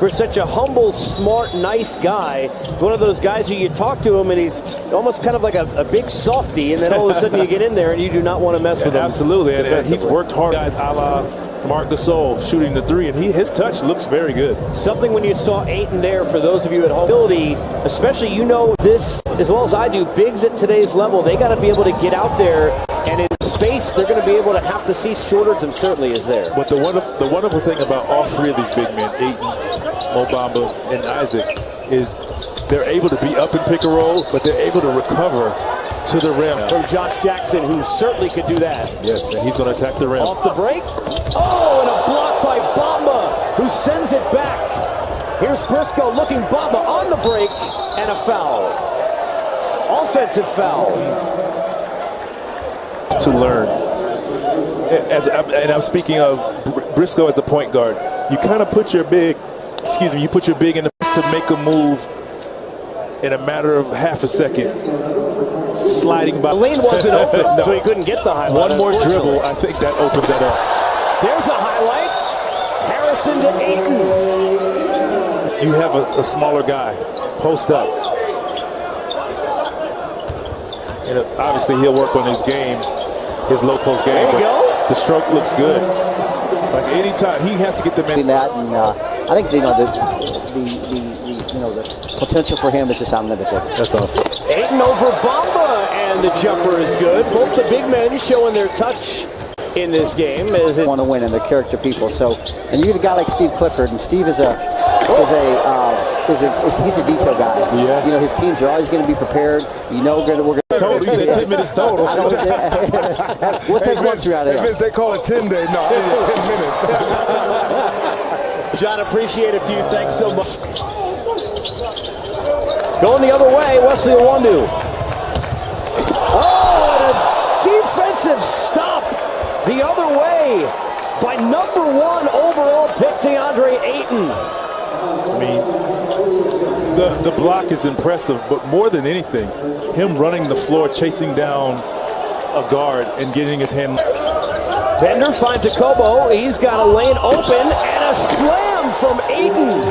for such a humble, smart, nice guy. It's one of those guys who you talk to him and he's almost kind of like a big softy, and then all of a sudden you get in there and you do not want to mess with him. Absolutely, and he's worked hard. Guys a la Marc Gasol shooting the three, and his touch looks very good. Something when you saw Ayton there, for those of you at home, ability, especially you know this as well as I do, bigs at today's level, they got to be able to get out there, and in space they're going to be able to have to see Shorterton certainly is there. But the wonderful thing about all three of these big men, Ayton, Mo Bamba, and Isaac, is they're able to be up and pick and roll, but they're able to recover to the rim. From Josh Jackson, who certainly could do that. Yes, and he's going to attack the rim. Off the break. Oh, and a block by Bamba, who sends it back. Here's Briscoe looking Bamba on the break, and a foul. Offensive foul. To learn. And I'm speaking of Briscoe as a point guard. You kind of put your big, you put your big in the to make a move in a matter of half a second. Sliding by. The lane wasn't open, no. So he couldn't get the highlight. One more dribble, I think that opens that up. There's a highlight. Harrison to Ayton. You have a smaller guy. Post up. And obviously he'll work on his game, his low post game. There you go. The stroke looks good. Like anytime he has to get the man. That, and I think the potential for him is just unlimited. That's awesome. Ayton over Bamba, and the jumper is good. Both the big men showing their touch in this game. As it want to win, and they're character people. So, and you get a guy like Steve Clifford, and Steve he's a detail guy. Yeah. You know, his teams are always going to be prepared. You know, we're going to. Total. You said 10 minutes total. We'll take one through out of here. They call it 10 days. No, it's 10 minutes. John, appreciate it, you. Thanks so much. Going the other way, Wesley Iwundu. Oh, and a defensive stop the other way by #1 overall pick Deandre Ayton. I mean, the block is impressive, but more than anything, him running the floor, chasing down a guard and getting his hand. Bender finds a Kobo. He's got a lane open and a slam from Ayton.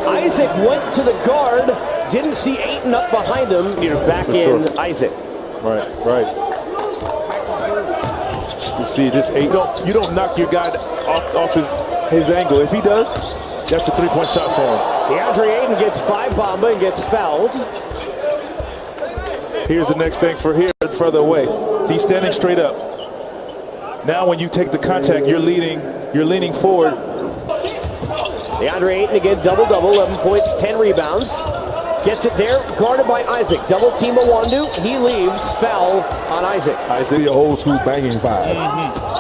Isaac went to the guard. Didn't see Ayton up behind him. Back in Isaac. Right. You see, this Ayton. You don't knock your guy off his angle. If he does, that's a three-point shot for him. Deandre Ayton gets by Bamba and gets fouled. Here's the next thing for here, further away. So he's standing straight up. Now, when you take the contact, you're leaning forward. Deandre Ayton again, double-double, 11 points, 10 rebounds. Gets it there, guarded by Isaac. Double team Iwundu. He leaves. Foul on Isaac. The old school banging five.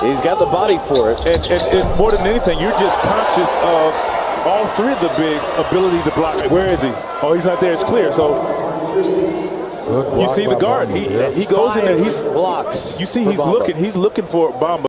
He's got the body for it. And more than anything, you're just conscious of all three of the bigs' ability to block. Where is he? Oh, he's not there. It's clear. So you see the guard. He goes in there. Blocks. You see he's looking for Bamba.